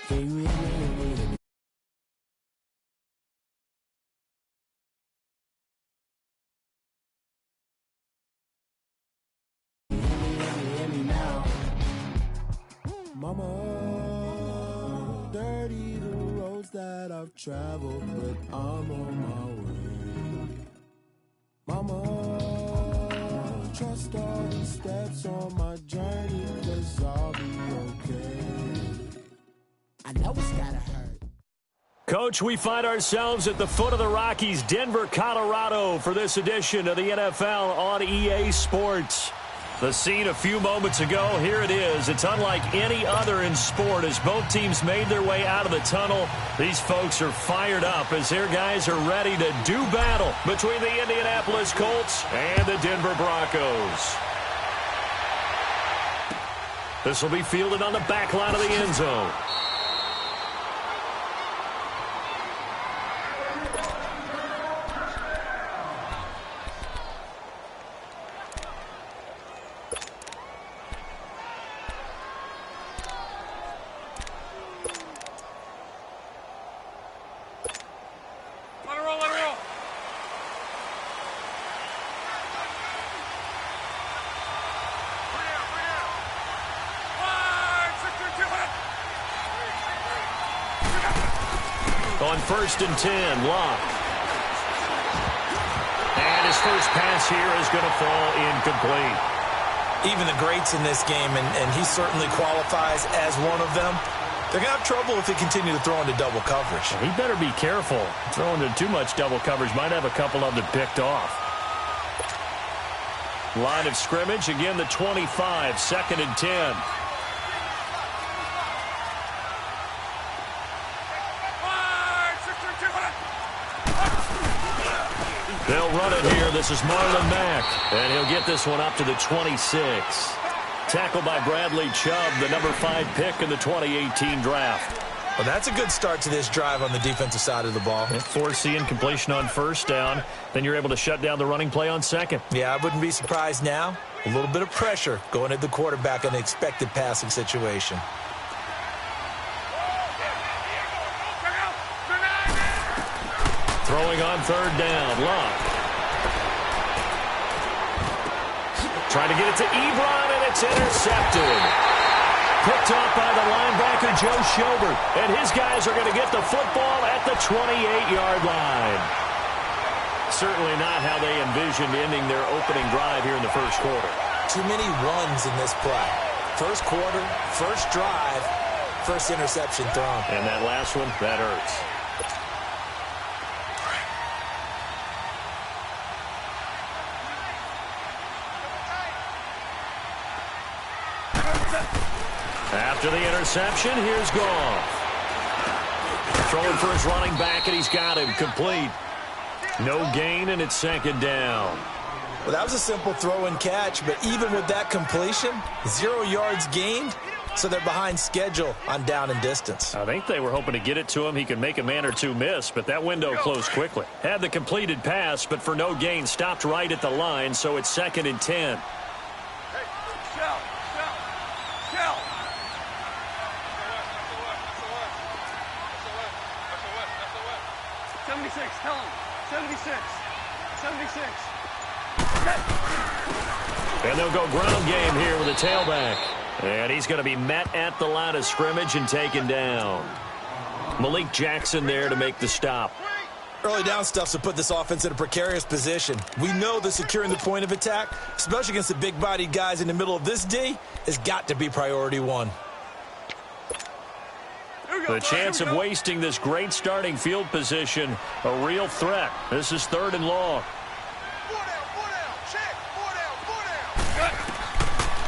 Can you hear me? Hear me now. Mama, dirty the roads that I've traveled, but I'm on my way. Mama, trust all the steps on my journey, 'cause I'll be okay. I know it's gotta hurt. Coach, we find ourselves at the foot of the Rockies, Denver, Colorado, for this edition of the NFL on EA Sports. The scene a few moments ago, here it is. It's unlike any other in sport as both teams made their way out of the tunnel. These folks are fired up as their guys are ready to do battle between the Indianapolis Colts and the Denver Broncos. This will be fielded on the back line of the end zone. On 1st and 10, Locke. And his first pass here is going to fall incomplete. Even the greats in this game, and he certainly qualifies as one of them, they're going to have trouble if they continue to throw into double coverage. He better be careful. Throwing into too much double coverage might have a couple of them picked off. Line of scrimmage, again the 25, 2nd and 10. They'll run it here. This is Marlon Mack, and he'll get this one up to the 26. Tackled by Bradley Chubb, the number 5 pick in the 2018 draft. Well, that's a good start to this drive on the defensive side of the ball. Forcing completion on 1st down. Then you're able to shut down the running play on 2nd. Yeah, I wouldn't be surprised now. A little bit of pressure going at the quarterback in an expected passing situation. Throwing on 3rd down, Locke. Trying to get it to Ebron, and it's intercepted. Picked off by the linebacker, Joe Schobert. And his guys are going to get the football at the 28-yard line. Certainly not how they envisioned ending their opening drive here in the first quarter. Too many runs in this play. First quarter, first drive, first interception thrown. And that last one, that hurts. After the interception, here's Goff. Throwing for his running back, and he's got him complete. No gain, and it's 2nd down. Well, that was a simple throw and catch, but even with that completion, 0 yards gained, so they're behind schedule on down and distance. I think they were hoping to get it to him. He could make a man or two miss, but that window closed quickly. Had the completed pass, but for no gain, stopped right at the line, so it's 2nd and 10. Tell him. 76. And they'll go ground game here with a tailback. And he's going to be met at the line of scrimmage and taken down. Malik Jackson there to make the stop. Early down stuff to put this offense in a precarious position. We know that securing the point of attack, especially against the big-bodied guys in the middle of this D, has got to be priority one. The chance of wasting this great starting field position, a real threat. This is 3rd and long.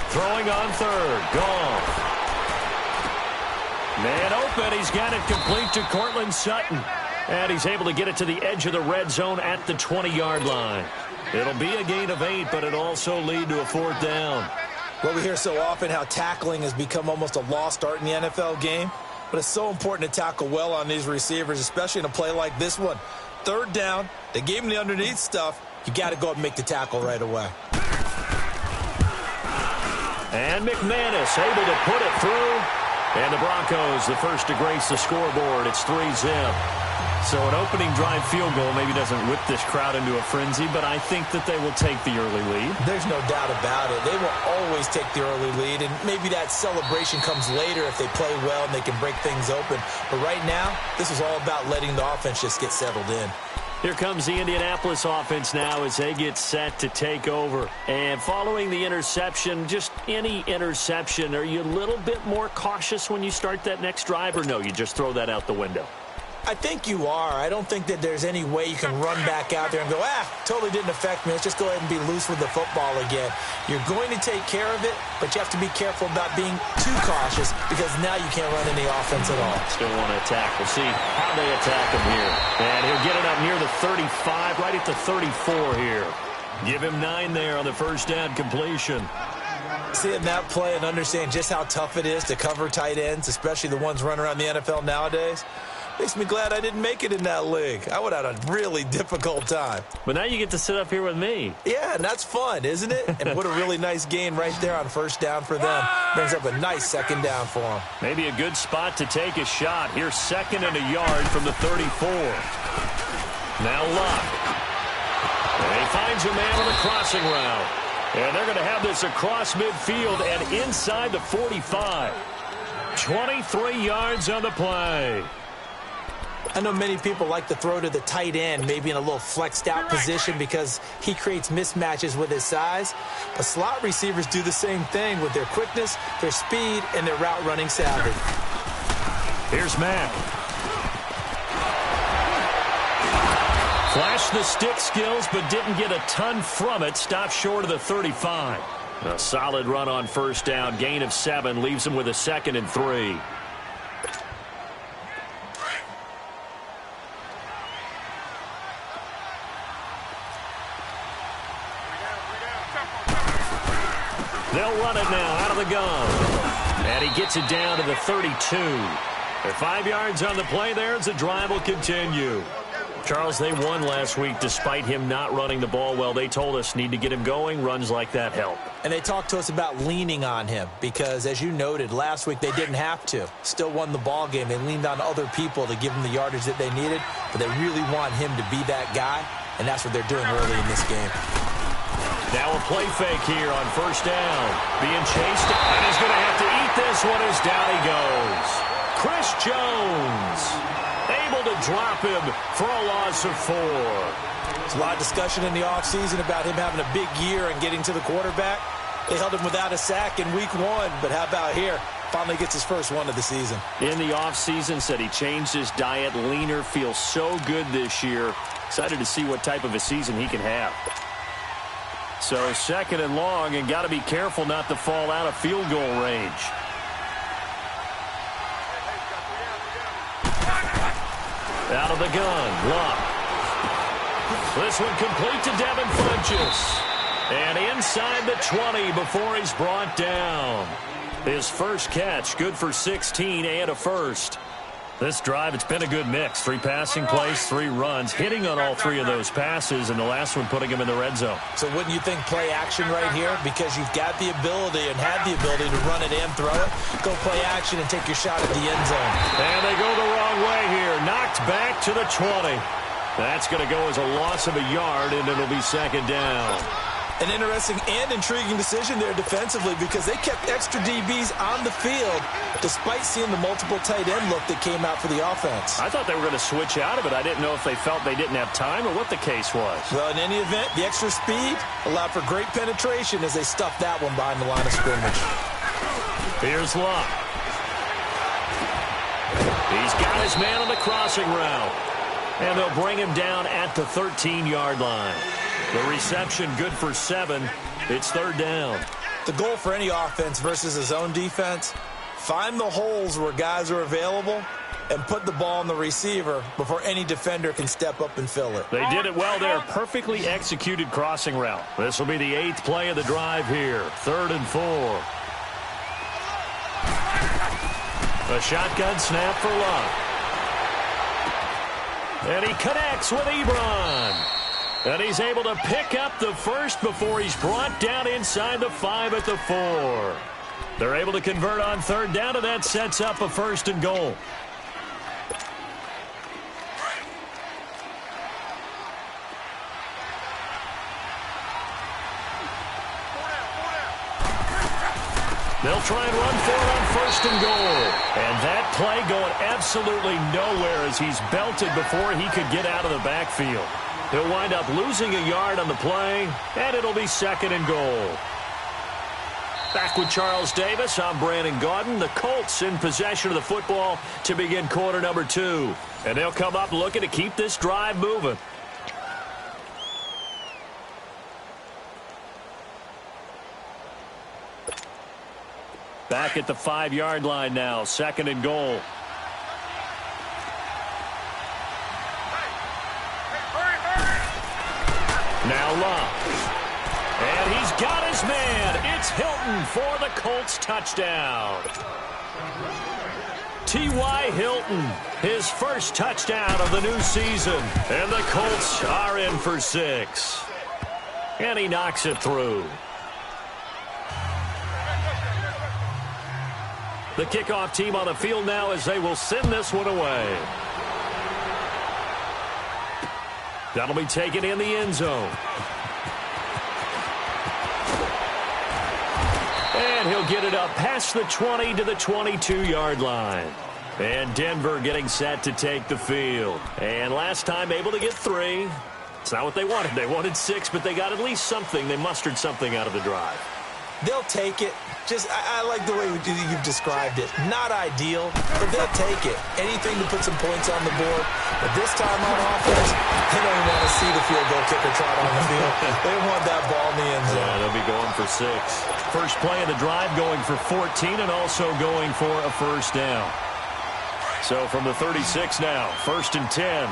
Throwing on 3rd, Goff. Man open, he's got it complete to Cortland Sutton. And he's able to get it to the edge of the red zone at the 20-yard line. It'll be a gain of 8, but it'll also lead to a 4th down. Well, we hear so often how tackling has become almost a lost art in the NFL game. But it's so important to tackle well on these receivers, especially in a play like this one. 3rd down, they gave him the underneath stuff. You got to go and make the tackle right away. And McManus able to put it through. And the Broncos, the first to grace the scoreboard. It's 3-zip. So an opening drive field goal maybe doesn't whip this crowd into a frenzy, but I think that they will take the early lead. There's no doubt about it. They will always take the early lead, and maybe that celebration comes later if they play well and they can break things open. But right now, this is all about letting the offense just get settled in. Here comes the Indianapolis offense now as they get set to take over. And following the interception, just any interception, are you a little bit more cautious when you start that next drive, or no, you just throw that out the window? I think you are. I don't think that there's any way you can run back out there and go, totally didn't affect me. Let's just go ahead and be loose with the football again. You're going to take care of it, but you have to be careful about being too cautious because now you can't run any offense at all. Still want to attack. We'll see how they attack him here. And he'll get it up near the 35, right at the 34 here. Give him 9 there on the first down completion. Seeing that play and understand just how tough it is to cover tight ends, especially the ones running around the NFL nowadays, makes me glad I didn't make it in that league. I would have had a really difficult time. But now you get to sit up here with me. Yeah, and that's fun, isn't it? And what a really nice gain right there on first down for them. Brings up a nice second down for them. Maybe a good spot to take a shot. Here's 2nd and a yard from the 34. Now Luck. And he finds a man on the crossing route. And they're going to have this across midfield and inside the 45. 23 yards on the play. I know many people like to throw to the tight end, maybe in a little flexed out position because he creates mismatches with his size. But slot receivers do the same thing with their quickness, their speed, and their route running savvy. Here's Mack. Flashed the stick skills, but didn't get a ton from it. Stopped short of the 35. A solid run on first down. Gain of 7 leaves him with a 2nd and 3. They'll run it now out of the gun. And he gets it down to the 32. They're 5 yards on the play there as the drive will continue. Charles, they won last week despite him not running the ball well. They told us need to get him going. Runs like that help. And they talked to us about leaning on him because, as you noted, last week they didn't have to. Still won the ball game. They leaned on other people to give them the yardage that they needed, but they really want him to be that guy, and that's what they're doing early in this game. Now a play fake here on first down. Being chased, and he's going to have to eat this one as down he goes. Chris Jones able to drop him for a loss of 4. There's a lot of discussion in the offseason about him having a big year and getting to the quarterback. They held him without a sack in week 1, but how about here? Finally gets his first one of the season. In the offseason, said he changed his diet, leaner, feels so good this year. Excited to see what type of a season he can have. So 2nd and long, and got to be careful not to fall out of field goal range. Out of the gun, Luck. This one complete to Devin Funchess. And inside the 20 before he's brought down. His first catch, good for 16 and a first. This drive, it's been a good mix. 3 passing plays, 3 runs, hitting on all 3 of those passes, and the last one putting him in the red zone. So wouldn't you think play action right here? Because you've got the ability and had the ability to run it and throw it. Go play action and take your shot at the end zone. And they go the wrong way here. Knocked back to the 20. That's going to go as a loss of a yard, and it'll be 2nd down. An interesting and intriguing decision there defensively because they kept extra DBs on the field despite seeing the multiple tight end look that came out for the offense. I thought they were going to switch out of it. I didn't know if they felt they didn't have time or what the case was. Well, in any event, the extra speed allowed for great penetration as they stuffed that one behind the line of scrimmage. Here's Luck. He's got his man on the crossing route. And they'll bring him down at the 13-yard line. The reception good for 7. It's 3rd down. The goal for any offense versus his own defense, find the holes where guys are available and put the ball on the receiver before any defender can step up and fill it. They did it well there. Perfectly executed crossing route. This will be the 8th play of the drive here. 3rd and 4. A shotgun snap for Luck. And he connects with Ebron. And he's able to pick up the first before he's brought down inside the 5 at the 4. They're able to convert on third down, and that sets up a 1st and goal. They'll try and run for it on 1st and goal. And that play going absolutely nowhere as he's belted before he could get out of the backfield. He'll wind up losing a yard on the play, and it'll be 2nd and goal. Back with Charles Davis, I'm Brandon Gaudin. The Colts in possession of the football to begin quarter number 2. And they'll come up looking to keep this drive moving. Back at the 5-yard line now, 2nd and goal. Now Love. And he's got his man. It's Hilton for the Colts touchdown. T.Y. Hilton, his first touchdown of the new season. And the Colts are in for 6. And he knocks it through. The kickoff team on the field now as they will send this one away. That'll be taken in the end zone. And he'll get it up past the 20 to the 22-yard line. And Denver getting set to take the field. And last time able to get 3. It's not what they wanted. They wanted 6, but they got at least something. They mustered something out of the drive. They'll take it. I like the way you've described it. Not ideal, but they'll take it. Anything to put some points on the board. But this time on offense, they don't want to see the field goal kicker trot on the field. They want that ball in the end zone. Yeah, they'll be going for 6. First play of the drive going for 14 and also going for a 1st down. So from the 36 now, 1st and 10.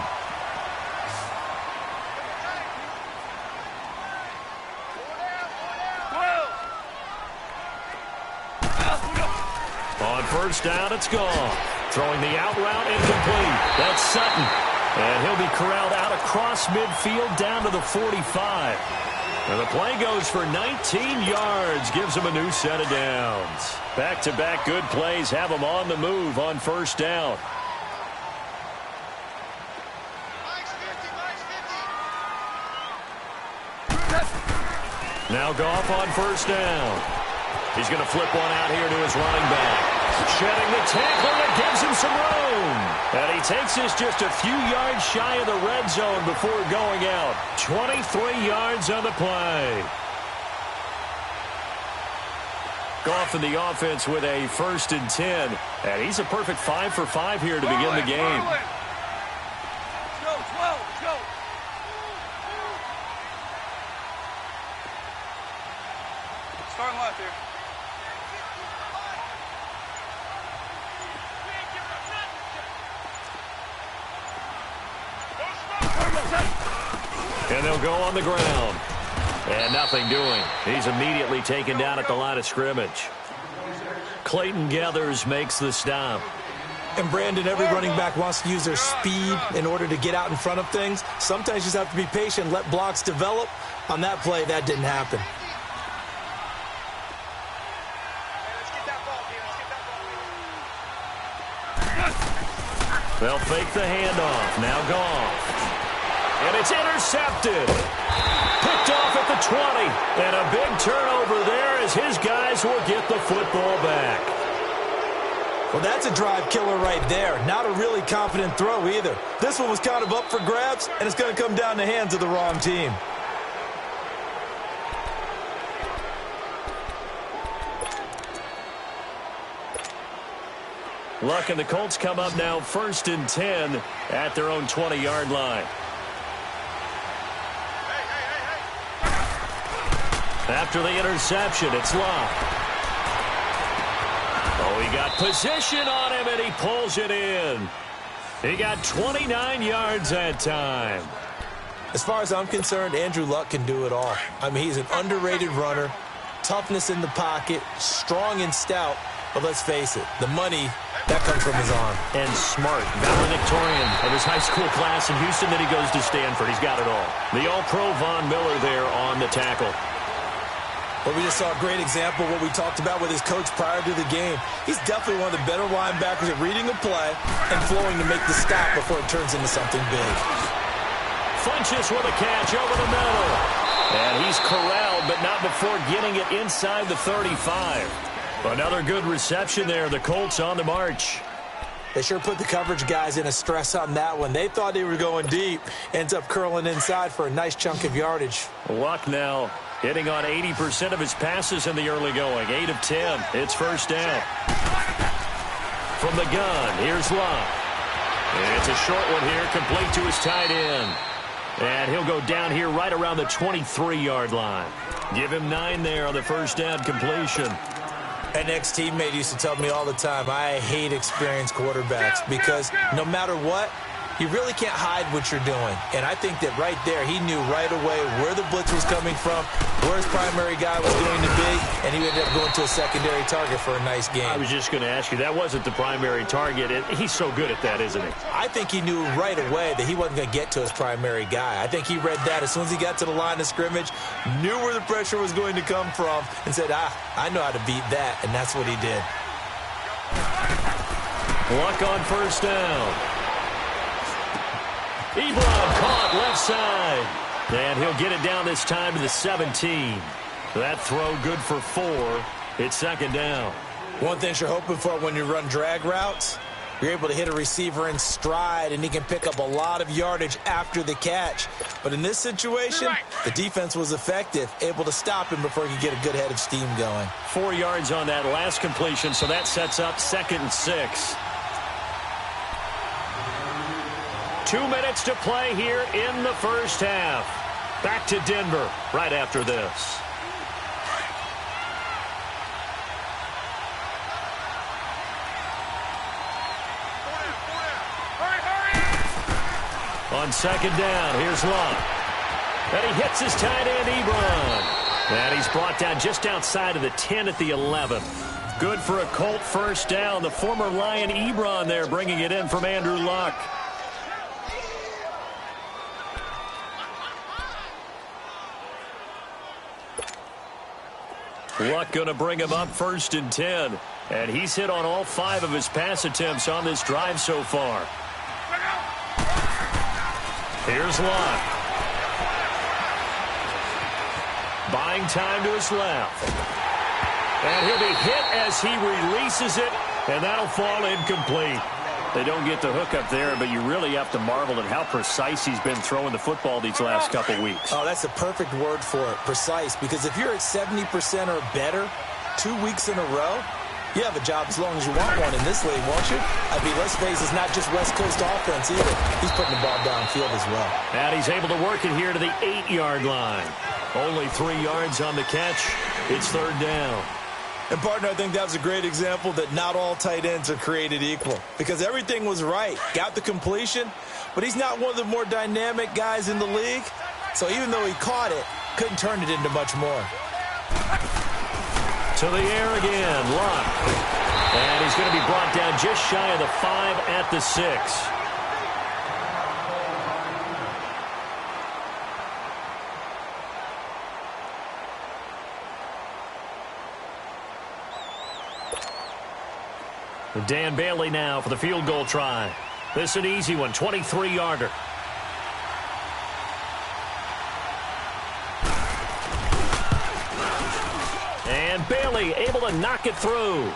On 1st down, it's gone. Throwing the out route incomplete. That's Sutton. And he'll be corralled out across midfield down to the 45. And the play goes for 19 yards. Gives him a new set of downs. Back-to-back good plays have him on the move on 1st down. Now Goff on 1st down. He's going to flip one out here to his running back. Shedding the tackle that gives him some room. And he takes this just a few yards shy of the red zone before going out. 23 yards on the play. Goff in the offense with a 1st and 10. And he's a perfect 5 for 5 here to begin the game. Let's go, 12, let's go. Starting left here. And they'll go on the ground. And nothing doing. He's immediately taken down at the line of scrimmage. Clayton Gathers makes the stop. And Brandon, every running back wants to use their speed in order to get out in front of things. Sometimes you just have to be patient, let blocks develop. On that play, that didn't happen. They'll fake the handoff. Now Goff. And it's intercepted. Picked off at the 20. And a big turnover there as his guys will get the football back. Well, that's a drive killer right there. Not a really confident throw either. This one was kind of up for grabs, and it's going to come down the hands of the wrong team. Luck and the Colts come up now 1st and 10 at their own 20-yard line. After the interception, it's Luck. Oh, he got position on him, and he pulls it in. He got 29 yards that time. As far as I'm concerned, Andrew Luck can do it all. I mean, he's an underrated runner, toughness in the pocket, strong and stout. But let's face it, the money, that comes from his arm. And smart, valedictorian of his high school class in Houston. Then he goes to Stanford. He's got it all. The All-Pro Von Miller there on the tackle. Well, we just saw a great example of what we talked about with his coach prior to the game. He's definitely one of the better linebackers at reading a play and flowing to make the stop before it turns into something big. Funches with a catch over the middle. And he's corralled, but not before getting it inside the 35. Another good reception there. The Colts on the march. They sure put the coverage guys in a stress on that one. They thought they were going deep. Ends up curling inside for a nice chunk of yardage. Luck now hitting on 80% of his passes in the early going. 8 of 10. It's first down. From the gun, here's Luck. It's a short one here, complete to his tight end. And he'll go down here right around the 23-yard line. Give him 9 there on the first down completion. An ex-teammate used to tell me all the time, I hate experienced quarterbacks because no matter what, you really can't hide what you're doing. And I think that right there, he knew right away where the blitz was coming from, where his primary guy was going to be, and he ended up going to a secondary target for a nice game. I was just going to ask you, that wasn't the primary target. He's so good at that, isn't he? I think he knew right away that he wasn't going to get to his primary guy. I think he read that as soon as he got to the line of scrimmage, knew where the pressure was going to come from, and said, I know how to beat that, and that's what he did. Luck on first down. Ebron caught left side. And he'll get it down this time to the 17. That throw good for 4. It's second down. One thing you're hoping for when you run drag routes, you're able to hit a receiver in stride, and he can pick up a lot of yardage after the catch. But in this situation, the defense was effective, able to stop him before he could get a good head of steam going. 4 yards on that last completion, so that sets up 2nd and 6. 2 minutes to play here in the first half. Back to Denver right after this. On second down, here's Luck. And he hits his tight end, Ebron. And he's brought down just outside of the 10 at the 11. Good for a Colt first down. The former Lion Ebron there bringing it in from Andrew Luck. Luck going to bring him up 1st and 10. And he's hit on all 5 of his pass attempts on this drive so far. Here's Luck. Buying time to his left. And he'll be hit as he releases it, and that'll fall incomplete. They don't get the hook up there, but you really have to marvel at how precise he's been throwing the football these last couple weeks. Oh, that's the perfect word for it, precise, because if you're at 70% or better 2 weeks in a row, you have a job as long as you want one in this league, won't you? I mean, let's face it, it's not just West Coast offense either. He's putting the ball downfield as well. And he's able to work it here to the 8-yard line. Only 3 yards on the catch. It's 3rd down. And, partner, I think that was a great example that not all tight ends are created equal because everything was right. Got the completion, but he's not one of the more dynamic guys in the league. So even though he caught it, couldn't turn it into much more. To the air again, Luck. And he's going to be brought down just shy of the 5 at the 6. Dan Bailey now for the field goal try. This is an easy one, 23-yarder. And Bailey able to knock it through.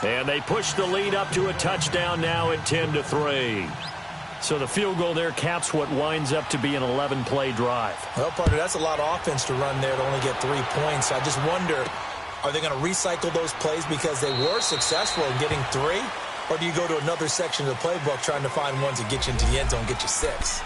And they push the lead up to a touchdown now at 10-3. So the field goal there caps what winds up to be an 11-play drive. Well, partner, that's a lot of offense to run there to only get 3 points. I just wonder, are they going to recycle those plays because they were successful in getting 3? Or do you go to another section of the playbook trying to find ones that get you into the end zone, get you 6?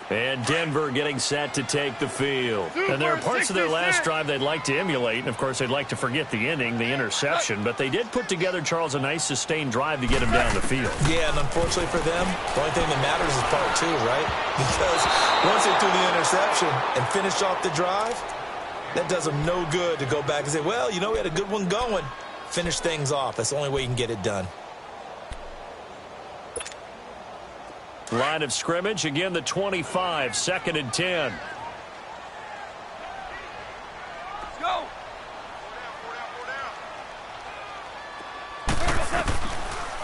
And Denver getting set to take the field. And there are parts of their last drive they'd like to emulate. And, of course, they'd like to forget the ending, the interception. But they did put together, Charles, a nice sustained drive to get him down the field. Yeah, and unfortunately for them, the only thing that matters is part 2, right? Because once they threw the interception and finished off the drive, that does them no good to go back and say, well, you know, we had a good one going. Finish things off. That's the only way you can get it done. Line of scrimmage, again the 25, 2nd and 10. Let's go.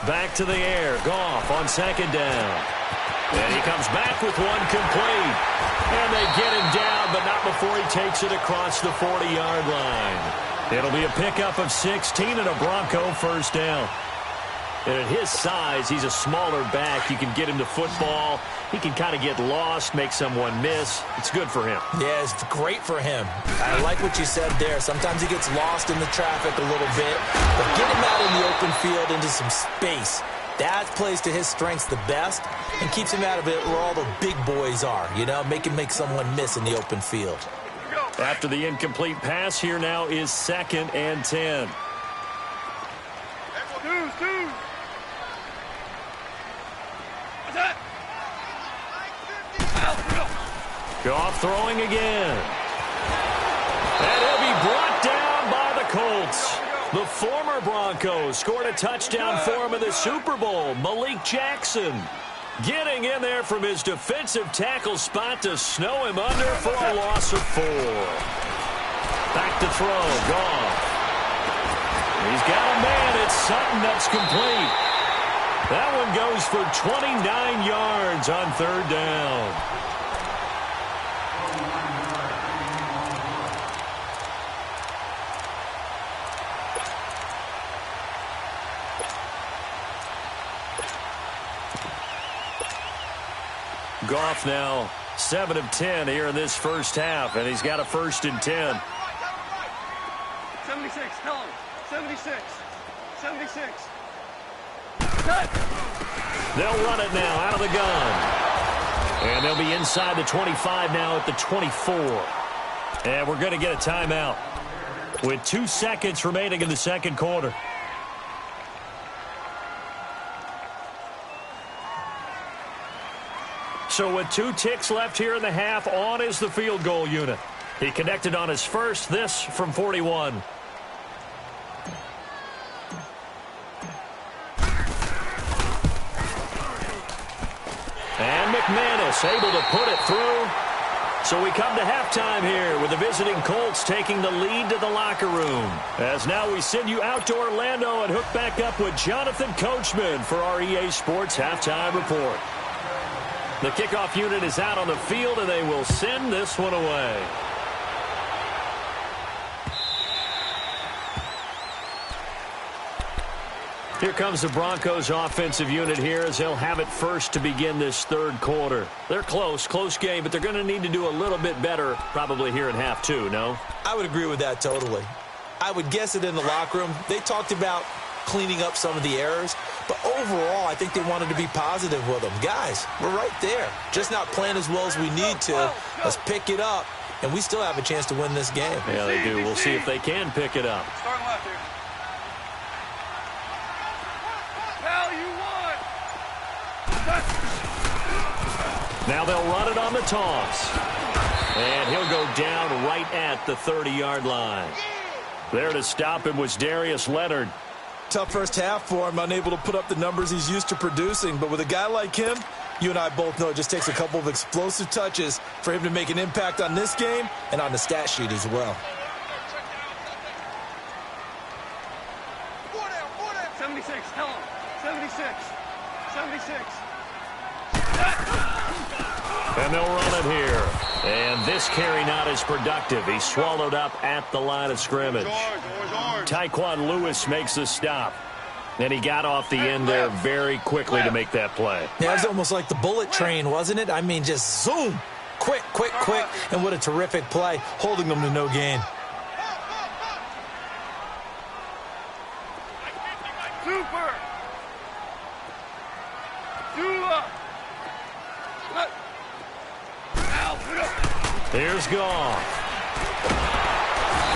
Back to the air. Goff on 2nd down. And he comes back with one complete. And they get him down, but not before he takes it across the 40-yard line. It'll be a pickup of 16 and a Bronco first down. And at his size, he's a smaller back. You can get him to football. He can kind of get lost, make someone miss. It's good for him. Yeah, it's great for him. I like what you said there. Sometimes he gets lost in the traffic a little bit. But get him out in the open field into some space. That plays to his strengths the best and keeps him out of it where all the big boys are. You know, make him make someone miss in the open field. After the incomplete pass, here now is 2nd and 10. Dude. What's that? Goff throwing again. And he'll be brought down by the Colts. The former Broncos scored a touchdown for him in the Super Bowl. Malik Jackson getting in there from his defensive tackle spot to snow him under for a loss of 4. Back to throw. Goff. He's got a man. It's Sutton that's complete. That one goes for 29 yards on 3rd down. Goff now 7 of 10 here in this first half, and he's got a 1st and 10. 76, tell him. 76. 76. They'll run it now out of the gun. And they'll be inside the 25 now at the 24. And we're going to get a timeout with 2 seconds remaining in the second quarter. So with 2 ticks left here in the half, on is the field goal unit. He connected on his first, this from 41. And McManus able to put it through. So we come to halftime here with the visiting Colts taking the lead to the locker room. As now we send you out to Orlando and hook back up with Jonathan Coachman for our EA Sports Halftime Report. The kickoff unit is out on the field, and they will send this one away. Here comes the Broncos offensive unit here as they'll have it first to begin this third quarter. They're close game, but they're going to need to do a little bit better probably here in half 2, no? I would agree with that totally. I would guess it in the locker room. They talked about cleaning up some of the errors, but overall I think they wanted to be positive with them. Guys, we're right there. Just not playing as well as we need to. Let's pick it up, and we still have a chance to win this game. Yeah, they do. We'll see if they can pick it up. Starting left here. Pal, you won. Now they'll run it on the toss. And he'll go down right at the 30-yard line. There to stop him was Darius Leonard. Tough first half for him, unable to put up the numbers he's used to producing. But with a guy like him, you and I both know it just takes a couple of explosive touches for him to make an impact on this game and on the stat sheet as well. 76, tell him. 76. 76. And they'll run it here. And this carry not as productive. He's swallowed up at the line of scrimmage. Tyquan Lewis makes the stop. And he got off the end there very quickly to make that play. Yeah, it was almost like the bullet train, wasn't it? I mean, just zoom. Quick. And what a terrific play, holding them to no gain. Super. Zula. Here's Goff.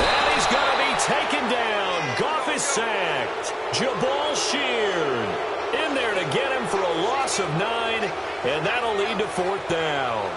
And he's going to be taken down. Goff is sacked. Jabal Sheard in there to get him for a loss of 9, and that'll lead to 4th down.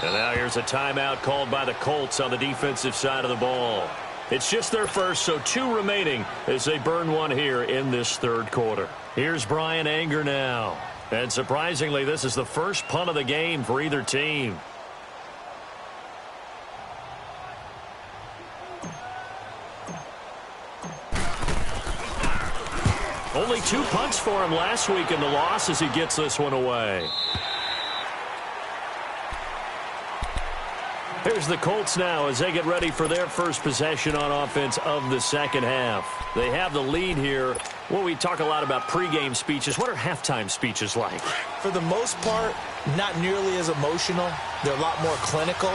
And now here's a timeout called by the Colts on the defensive side of the ball. It's just their first, so 2 remaining as they burn one here in this third quarter. Here's Brian Anger now. And surprisingly, this is the first punt of the game for either team. Only 2 punts for him last week in the loss as he gets this one away. Here's the Colts now as they get ready for their first possession on offense of the second half. They have the lead here. Well, we talk a lot about pregame speeches. What are halftime speeches like? For the most part, not nearly as emotional. They're a lot more clinical.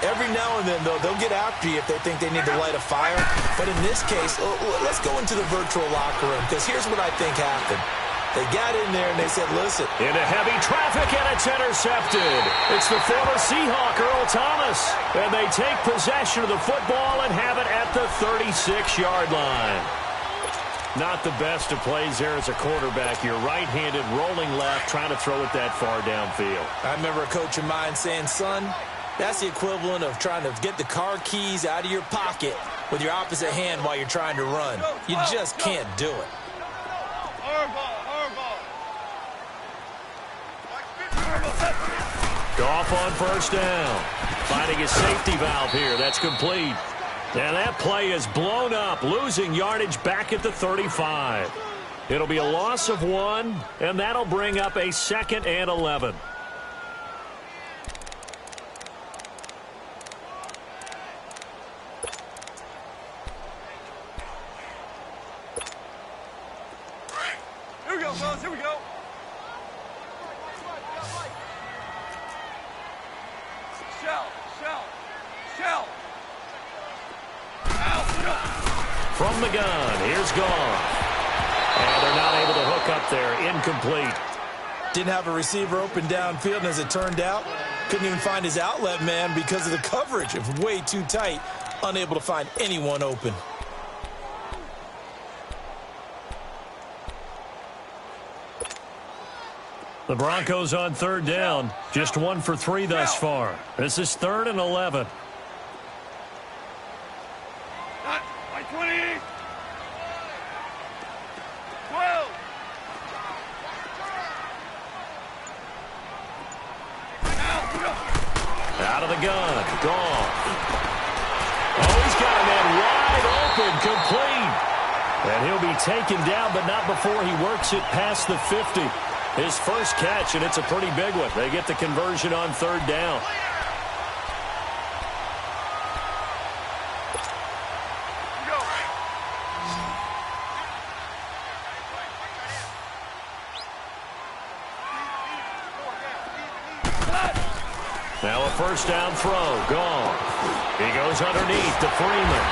Every now and then, though, they'll get after you if they think they need to light a fire. But in this case, let's go into the virtual locker room, because here's what I think happened. They got in there and they said, listen. Into heavy traffic, and it's intercepted. It's the former Seahawk, Earl Thomas. And they take possession of the football and have it at the 36-yard line. Not the best of plays there as a quarterback. You're right-handed, rolling left, trying to throw it that far downfield. I remember a coach of mine saying, son, that's the equivalent of trying to get the car keys out of your pocket with your opposite hand while you're trying to run. You just can't do it. Goff on first down. Finding his safety valve here. That's complete. And that play is blown up, losing yardage back at the 35. It'll be a loss of 1, and that'll bring up a 2nd and 11. Here we go, fellas. Here we go. Shell. From the gun, here's Goff. And they're not able to hook up there. Incomplete. Didn't have a receiver open downfield, and as it turned out, couldn't even find his outlet man because of the coverage. It was way too tight, unable to find anyone open. The Broncos on third down. Just 1 for 3 thus far. This is 3rd and 11. By 20. 12. Out of the gun. Goff. Oh, he's got a man wide open. Complete. And he'll be taken down, but not before he works it past the 50. His first catch, and it's a pretty big one. They get the conversion on third down. Now a first down throw. Gone. He goes underneath to Freeman.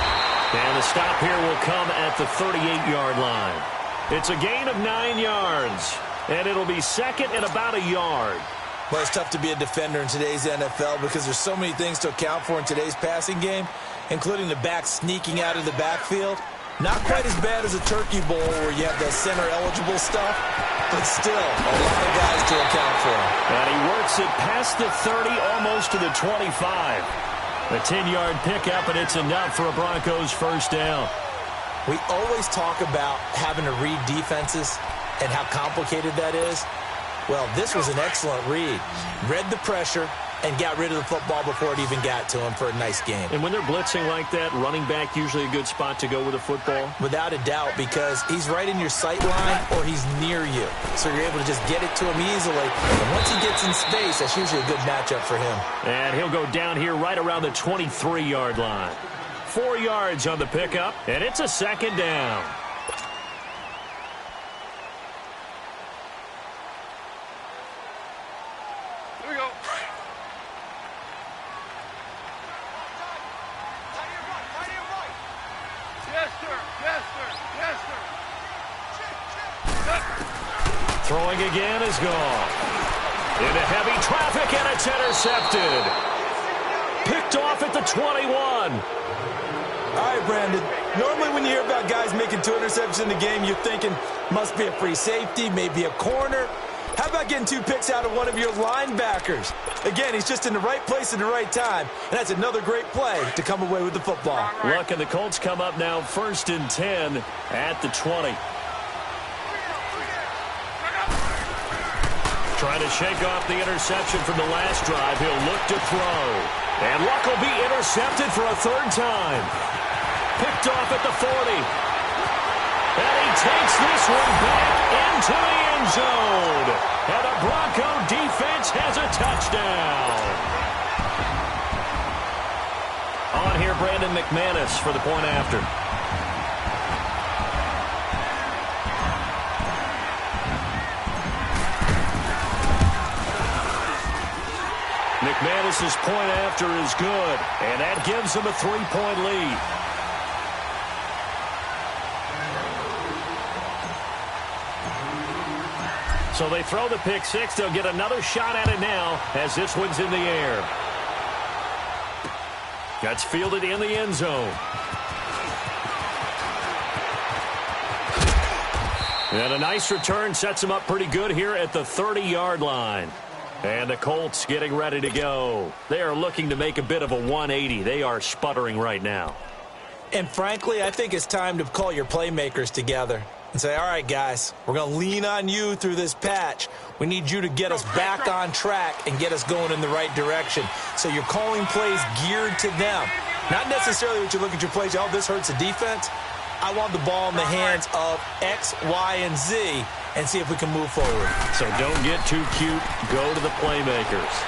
And the stop here will come at the 38-yard line. It's a gain of 9 yards. And it'll be 2nd and about a yard. Well, it's tough to be a defender in today's NFL because there's so many things to account for in today's passing game, including the back sneaking out of the backfield. Not quite as bad as a turkey bowl where you have that center-eligible stuff, but still a lot of guys to account for. And he works it past the 30, almost to the 25. A 10-yard pickup, and it's enough for a Broncos first down. We always talk about having to read defenses and how complicated that is. Well, this was an excellent read. Read the pressure and got rid of the football before it even got to him for a nice game. And when they're blitzing like that, running back usually a good spot to go with a football? Without a doubt, because he's right in your sight line or he's near you. So you're able to just get it to him easily. And once he gets in space, that's usually a good matchup for him. And he'll go down here right around the 23-yard line. 4 yards on the pickup, and it's a 2nd down. Throwing again is gone. Into heavy traffic, and it's intercepted. Picked off at the 21. All right, Brandon. Normally when you hear about guys making 2 interceptions in the game, you're thinking must be a free safety, maybe a corner. How about getting 2 picks out of one of your linebackers? Again, he's just in the right place at the right time, and that's another great play to come away with the football. Look, and the Colts come up now 1st and 10 at the 20. Trying to shake off the interception from the last drive. He'll look to throw. And Luck will be intercepted for a 3rd time. Picked off at the 40. And he takes this one back into the end zone. And the Bronco defense has a touchdown. On here, Brandon McManus for the point after. McManus's point after is good, and that gives him a 3-point lead. So they throw the pick 6. They'll get another shot at it now as this one's in the air. That's fielded in the end zone. And a nice return sets him up pretty good here at the 30-yard line. And the Colts getting ready to go. They are looking to make a bit of a 180. They are sputtering right now. And frankly, I think it's time to call your playmakers together and say, all right, guys, we're going to lean on you through this patch. We need you to get us back on track and get us going in the right direction. So you're calling plays geared to them. Not necessarily what you look at your plays, oh, this hurts the defense. I want the ball in the hands of X, Y, and Z and see if we can move forward. So don't get too cute. Go to the playmakers.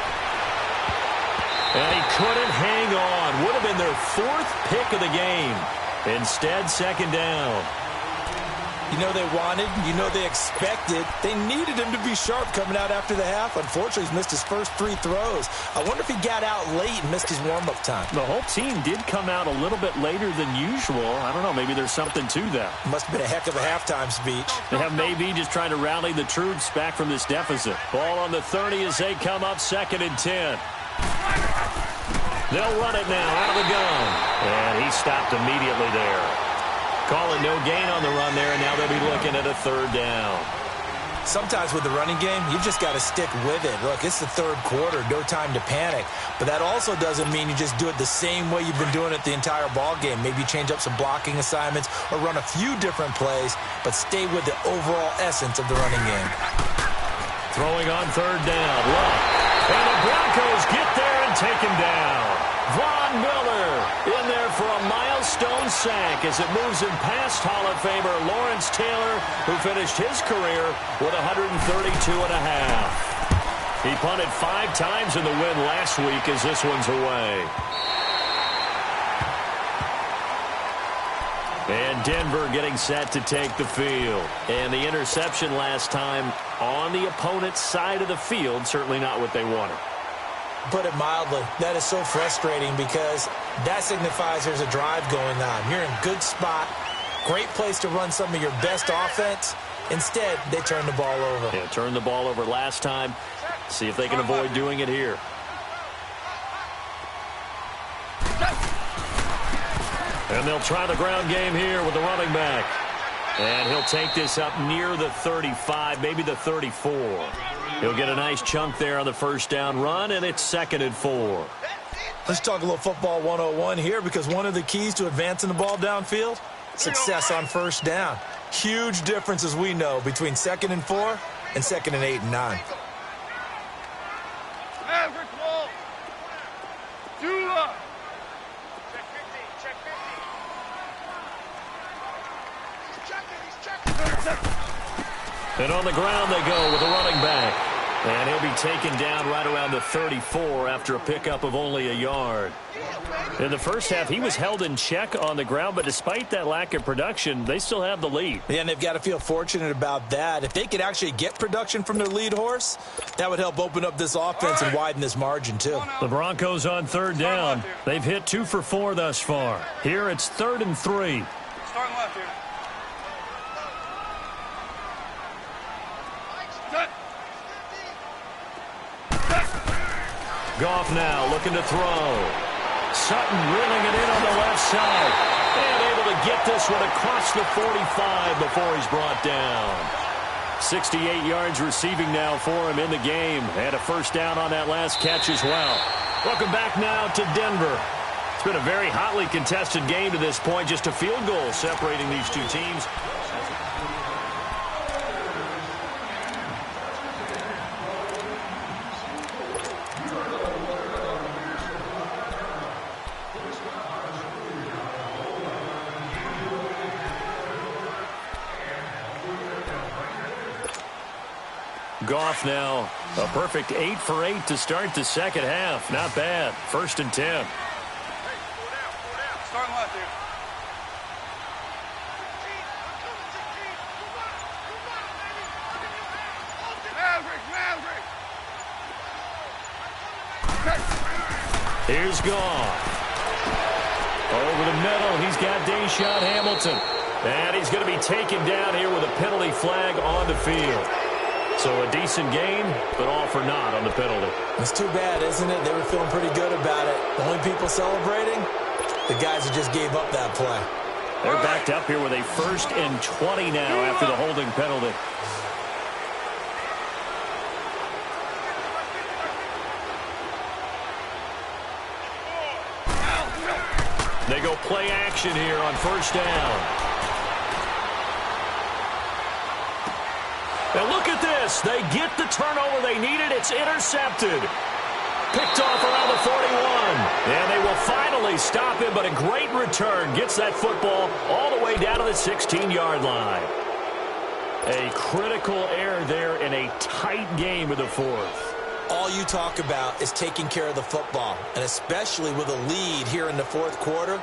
And he couldn't hang on. Would have been their 4th pick of the game. Instead, 2nd down. You know they wanted, you know they expected. They needed him to be sharp coming out after the half. Unfortunately, he's missed his first 3 throws. I wonder if he got out late and missed his warm-up time. The whole team did come out a little bit later than usual. I don't know, maybe there's something to that. Must have been a heck of a halftime speech. Yeah, maybe just trying to rally the troops back from this deficit. Ball on the 30 as they come up 2nd and 10. They'll run it now out of the gun. And he stopped immediately there. Call it no gain on the run there, and now they'll be looking at a 3rd down. Sometimes with the running game, you've just got to stick with it. Look, it's the 3rd quarter, no time to panic. But that also doesn't mean you just do it the same way you've been doing it the entire ball game. Maybe you change up some blocking assignments or run a few different plays, but stay with the overall essence of the running game. Throwing on 3rd down. Luck. And the Broncos get there and take him down. Von Miller in there for a milestone sack as it moves him past Hall of Famer Lawrence Taylor, who finished his career with 132.5. He punted 5 times in the win last week as this one's away. And Denver getting set to take the field. And the interception last time on the opponent's side of the field, certainly not what they wanted. Put it mildly, that is so frustrating because that signifies there's a drive going on. You're in a good spot, great place to run some of your best offense. Instead, they turn the ball over. Yeah, turned the ball over last time. See if they can avoid doing it here. And they'll try the ground game here with the running back. And he'll take this up near the 35, maybe the 34. He'll get a nice chunk there on the 1st down run, and it's 2nd and 4. Let's talk a little football 101 here, because one of the keys to advancing the ball downfield, success on 1st down. Huge difference, as we know, between 2nd and 4 and 2nd and 8 and 9. Maverick wall. Dula. And on the ground they go with the running back. And he'll be taken down right around the 34 after a pickup of only a yard. In the first half, he was held in check on the ground, but despite that lack of production, they still have the lead. Yeah, and they've got to feel fortunate about that. If they could actually get production from their lead horse, that would help open up this offense and widen this margin, too. The Broncos on 3rd down. They've hit 2 for 4 thus far. Here it's 3rd and 3. Starting left here. Goff now looking to throw. Sutton reeling it in on the left side. And able to get this one across the 45 before he's brought down. 68 yards receiving now for him in the game. And a first down on that last catch as well. Welcome back now to Denver. It's been a very hotly contested game to this point. Just a field goal separating these two teams. Goff now a perfect 8 for 8 to start the second half. Not bad. 1st and 10. Starting left here. Here's Goff. Over the middle, he's got Deshaun Hamilton. And he's going to be taken down here with a penalty flag on the field. So a decent game, but all for naught on the penalty. It's too bad, isn't it? They were feeling pretty good about it. The only people celebrating, the guys who just gave up that play. They're backed up here with a 1st and 20 now after the holding penalty. They go play action here on 1st down. Now look at this. They get the turnover they needed. It's intercepted. Picked off around the 41. And they will finally stop him, but a great return. Gets that football all the way down to the 16-yard line. A critical error there in a tight game of the 4th. All you talk about is taking care of the football, and especially with a lead here in the 4th quarter.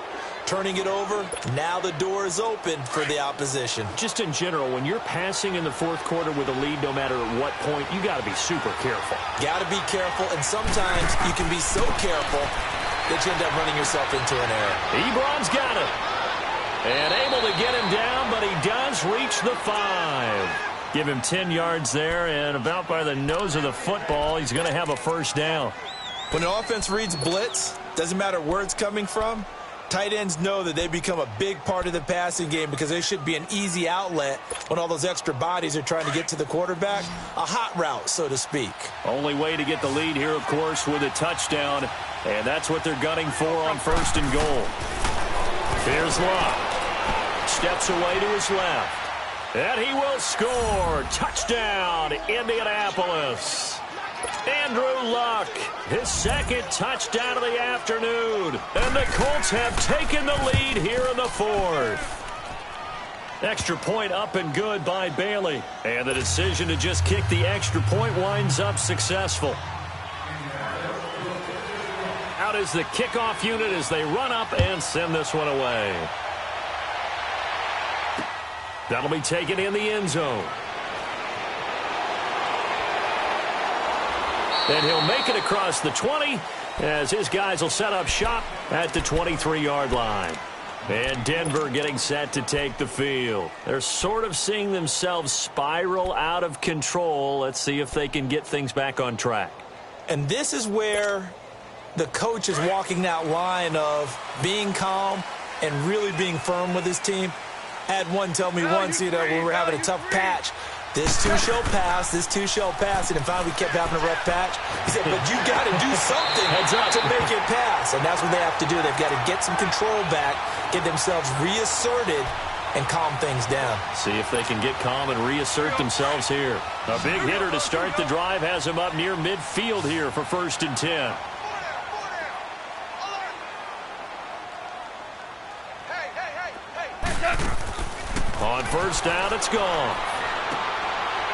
Turning it over, now the door is open for the opposition. Just in general, when you're passing in the 4th quarter with a lead, no matter at what point, you got to be super careful. Got to be careful, and sometimes you can be so careful that you end up running yourself into an error. Ebron's got it. And able to get him down, but he does reach the 5. Give him 10 yards there, and about by the nose of the football, he's going to have a 1st down. When an offense reads blitz, doesn't matter where it's coming from, tight ends know that they become a big part of the passing game because they should be an easy outlet when all those extra bodies are trying to get to the quarterback. A hot route, so to speak. Only way to get the lead here, of course, with a touchdown. And that's what they're gunning for on 1st and goal. Here's Luck. Steps away to his left. And he will score. Touchdown, Indianapolis. Andrew Luck, his 2nd touchdown of the afternoon. And the Colts have taken the lead here in the 4th. Extra point up and good by Bailey. And the decision to just kick the extra point winds up successful. Out is the kickoff unit as they run up and send this one away. That'll be taken in the end zone. And he'll make it across the 20 as his guys will set up shop at the 23-yard line. And Denver getting set to take the field. They're sort of seeing themselves spiral out of control. Let's see if they can get things back on track. And this is where the coach is walking that line of being calm and really being firm with his team. Had one tell me once, when we were having a tough patch, this too shall pass, this too shall pass. And finally we kept having a rough patch. He said, but you got to do something to make it pass. And that's what they have to do. They've got to get some control back, get themselves reasserted, and calm things down. See if they can get calm and reassert themselves here. A big hitter to start the drive has him up near midfield here for 1st and 10. On 1st down, it's gone.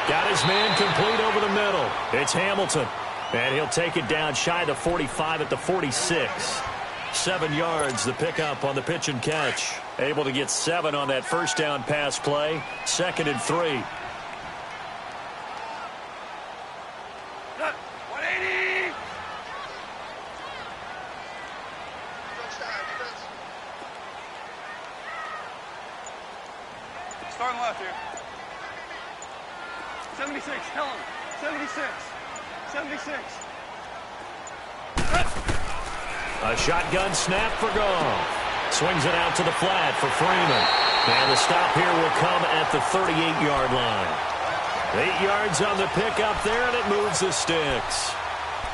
Got his man complete over the middle. It's Hamilton. And he'll take it down shy of the 45 at the 46. 7 yards, the pickup on the pitch and catch. Able to get 7 on that 1st down pass play. 2nd and 3. 180! Starting left here. 76, tell him. 76. 76. A shotgun snap for Goff. Swings it out to the flat for Freeman. And the stop here will come at the 38-yard line. 8 yards on the pickup there, and it moves the sticks.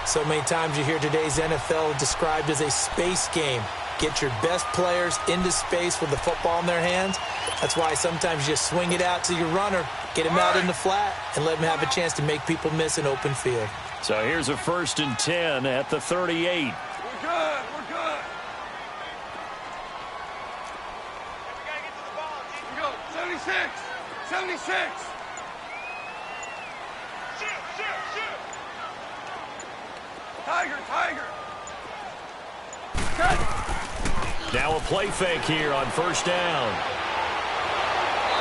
So many times you hear today's NFL described as a space game. Get your best players into space with the football in their hands. That's why sometimes you just swing it out to your runner, get him out in the flat, and let him have a chance to make people miss an open field. So here's a 1st and 10 at the 38. We're good. We're good. We got to get to the ball. We go. 76. 76. Shoot, shoot, shoot. Tiger, tiger. Cut. Now a play fake here on 1st down.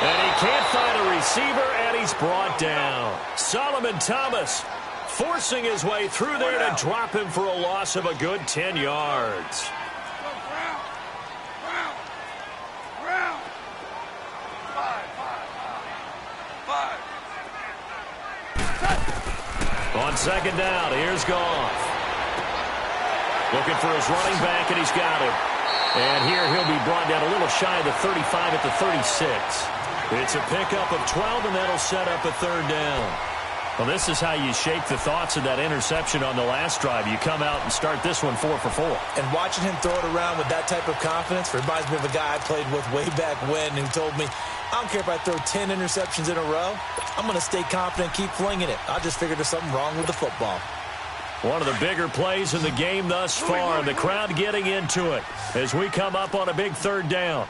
And he can't find a receiver, and he's brought down. Solomon Thomas forcing his way through there to drop him for a loss of a good 10 yards. Round. 5. On 2nd down, here's Goff. Looking for his running back, and he's got him. And here he'll be brought down a little shy of the 35 at the 36. It's a pickup of 12, and that'll set up a 3rd down. Well, this is how you shake the thoughts of that interception on the last drive. You come out and start this one 4 for 4. And watching him throw it around with that type of confidence reminds me of a guy I played with way back when who told me, I don't care if I throw 10 interceptions in a row. I'm going to stay confident and keep flinging it. I just figured there's something wrong with the football. One of the bigger plays in the game thus far. The crowd getting into it as we come up on a big 3rd down.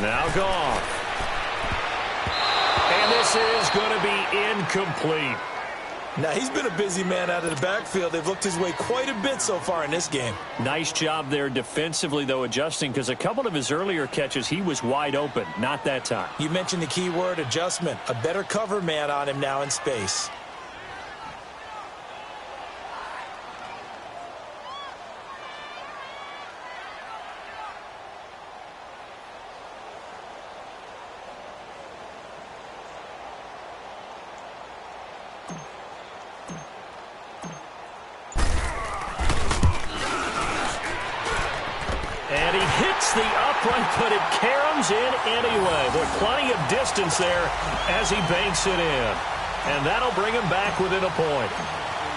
Now Goff. And this is going to be incomplete. Now, he's been a busy man out of the backfield. They've looked his way quite a bit so far in this game. Nice job there defensively, though, adjusting, because a couple of his earlier catches, he was wide open. Not that time. You mentioned the key word, adjustment. A better cover man on him now in space. The upright, but it caroms in anyway. But plenty of distance there as he banks it in. And that'll bring him back within a point.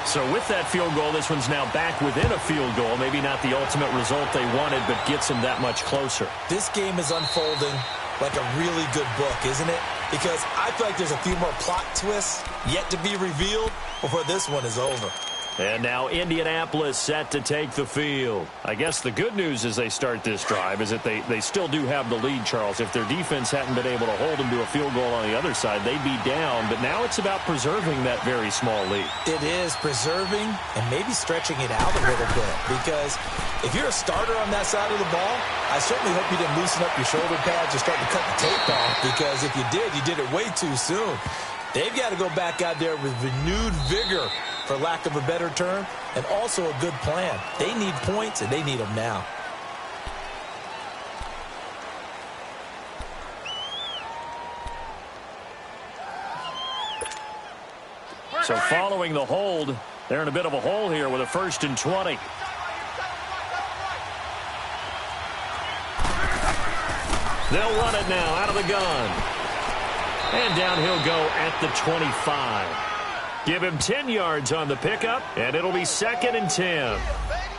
So with that field goal, this one's now back within a field goal. Maybe not the ultimate result they wanted, but gets him that much closer. This game is unfolding like a really good book, isn't it? Because I feel like there's a few more plot twists yet to be revealed before this one is over. And now Indianapolis set to take the field. I guess the good news as they start this drive is that they still do have the lead, Charles. If their defense hadn't been able to hold them to a field goal on the other side, they'd be down. But now it's about preserving that very small lead. It is preserving and maybe stretching it out a little bit. Because if you're a starter on that side of the ball, I certainly hope you didn't loosen up your shoulder pads or start to cut the tape off. Because if you did it way too soon. They've got to go back out there with renewed vigor, for lack of a better term, and also a good plan. They need points, and they need them now. So following the hold, they're in a bit of a hole here with a 1st and 20. They'll run it now out of the gun. And down he'll go at the 25. Give him 10 yards on the pickup, and it'll be 2nd and 10. I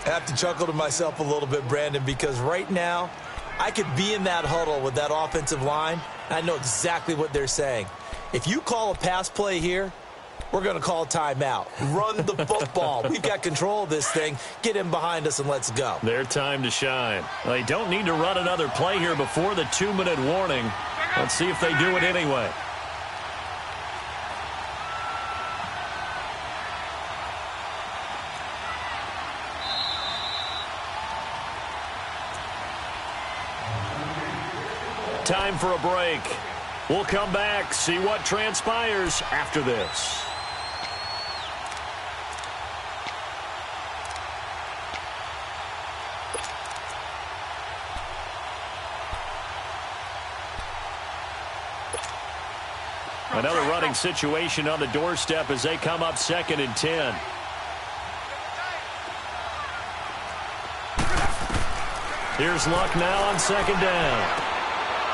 have to chuckle to myself a little bit, Brandon, because right now I could be in that huddle with that offensive line. I know exactly what they're saying. If you call a pass play here, we're going to call a timeout. Run the football. We've got control of this thing. Get him behind us and let's go. Their time to shine. Well, they don't need to run another play here before the 2-minute warning. Let's see if they do it anyway. Time for a break. We'll come back, see what transpires after this. Another running situation on the doorstep as they come up 2nd and 10. Here's Luck now on second down.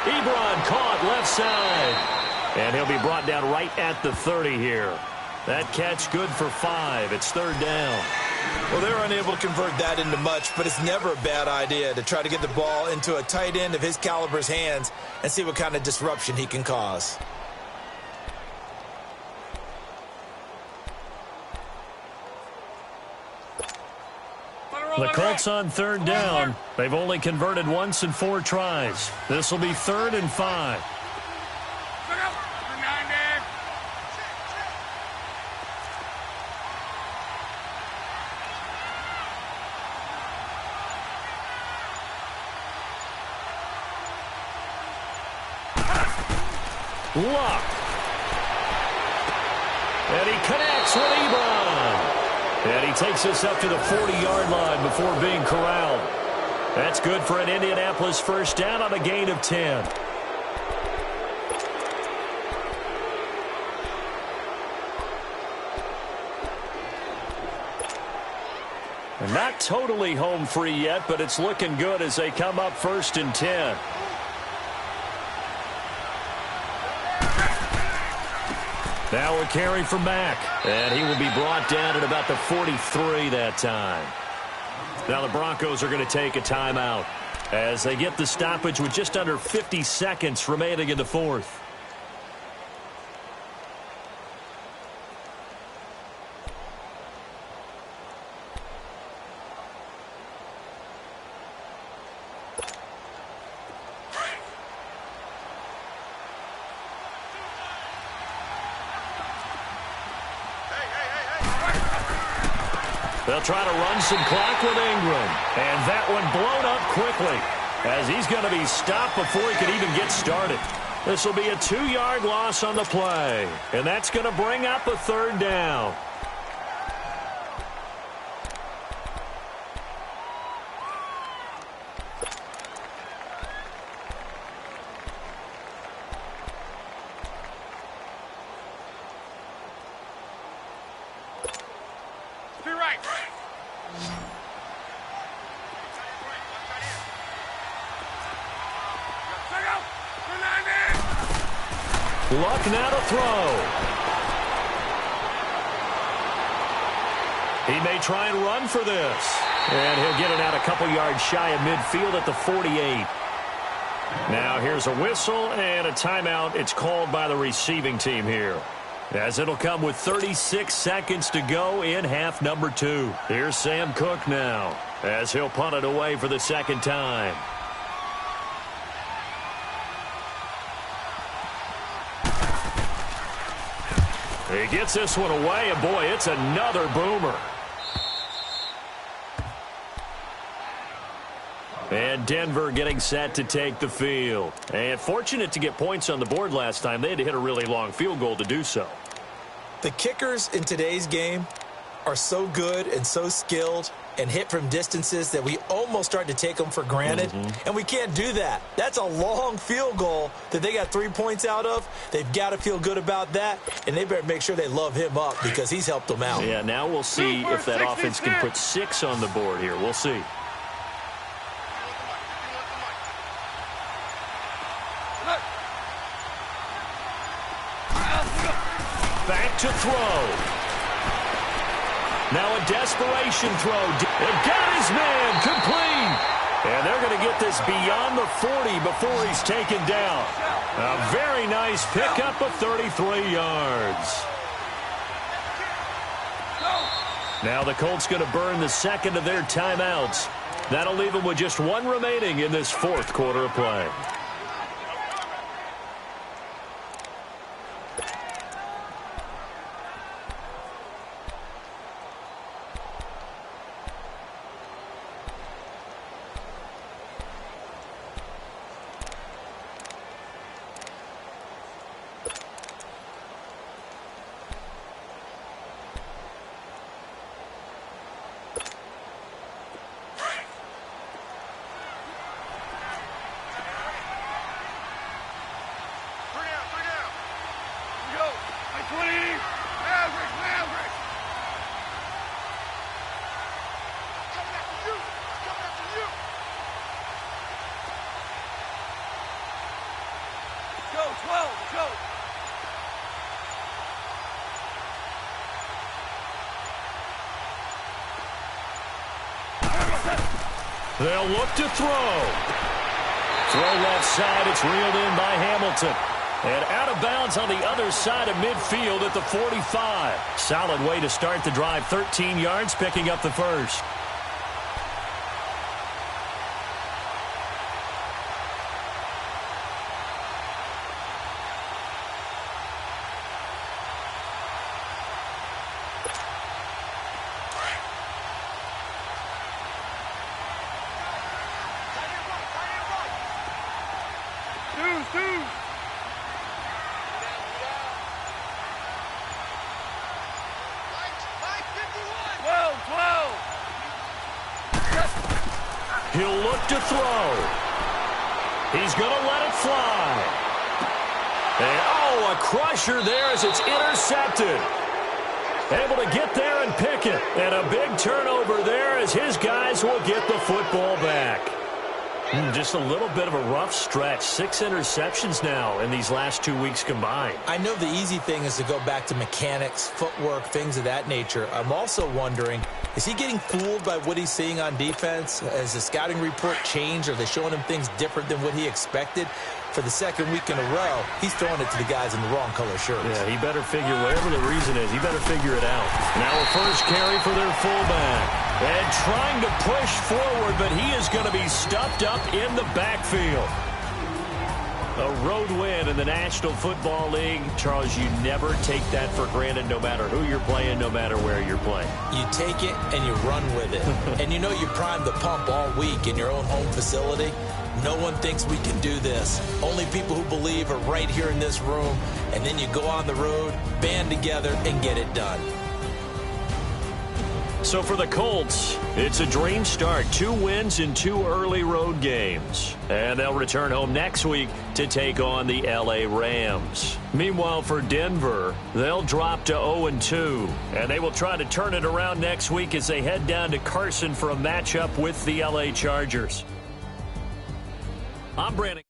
Ebron caught left side. And he'll be brought down right at the 30 here. That catch good for 5. It's third down. Well, they're unable to convert that into much, but it's never a bad idea to try to get the ball into a tight end of his caliber's hands and see what kind of disruption he can cause. The Colts on third down. They've only converted once in 4 tries. This will be 3rd and 5. Luck. And he connects with Ebron. And he takes us up to the 40-yard line before being corralled. That's good for an Indianapolis first down on a gain of 10. They're not totally home free yet, but it's looking good as they come up 1st and 10. Now a carry for Mack, and he will be brought down at about the 43 that time. Now the Broncos are going to take a timeout as they get the stoppage with just under 50 seconds remaining in the 4th. They'll try to run some clock with Ingram. And that one blown up quickly as he's going to be stopped before he can even get started. This will be a 2-yard loss on the play. And that's going to bring up a 3rd down. Luck now to throw. He may try and run for this. And he'll get it out a couple yards shy of midfield at the 48. Now here's a whistle and a timeout. It's called by the receiving team here, as it'll come with 36 seconds to go in half number 2. Here's Sam Cook now as he'll punt it away for the 2nd time. He gets this one away, and boy, it's another boomer. And Denver getting set to take the field. And fortunate to get points on the board last time. They had to hit a really long field goal to do so. The kickers in today's game are so good and so skilled and hit from distances that we almost start to take them for granted. And we can't do that. That's a long field goal that they got 3 points out of. They've got to feel good about that, and they better make sure they love him up because he's helped them out. Yeah, now we'll see if that offense can put 6 on the board here. We'll see. Back to throw. Now a desperation throw. And got his man complete. And they're going to get this beyond the 40 before he's taken down. A very nice pickup of 33 yards. Now the Colts going to burn the 2nd of their timeouts. That'll leave them with just 1 remaining in this 4th quarter of play. 12, go. They'll look to throw. Throw left side. It's reeled in by Hamilton. And out of bounds on the other side of midfield at the 45. Solid way to start the drive. 13 yards, picking up the first. He'll look to throw. He's going to let it fly. And, oh, a crusher there as it's intercepted. Able to get there and pick it. And a big turnover there as his guys will get the football back. Just a little bit of a rough stretch. 6 interceptions now in these last 2 weeks combined. I know the easy thing is to go back to mechanics, footwork, things of that nature. I'm also wondering, is he getting fooled by what he's seeing on defense? Has the scouting report changed? Are they showing him things different than what he expected? For the second week in a row, he's throwing it to the guys in the wrong color shirts. Yeah, he better figure, whatever the reason is, he better figure it out. Now a first carry for their fullback. And trying to push forward, but he is going to be stuffed up in the backfield. A road win in the National Football League. Charles, you never take that for granted no matter who you're playing, no matter where you're playing. You take it and you run with it. And you know you primed the pump all week in your own home facility. No one thinks we can do this. Only people who believe are right here in this room. And then you go on the road, band together, and get it done. So for the Colts, it's a dream start. 2 wins in 2 early road games. And they'll return home next week to take on the L.A. Rams. Meanwhile, for Denver, they'll drop to 0-2. And they will try to turn it around next week as they head down to Carson for a matchup with the L.A. Chargers. I'm Brandon.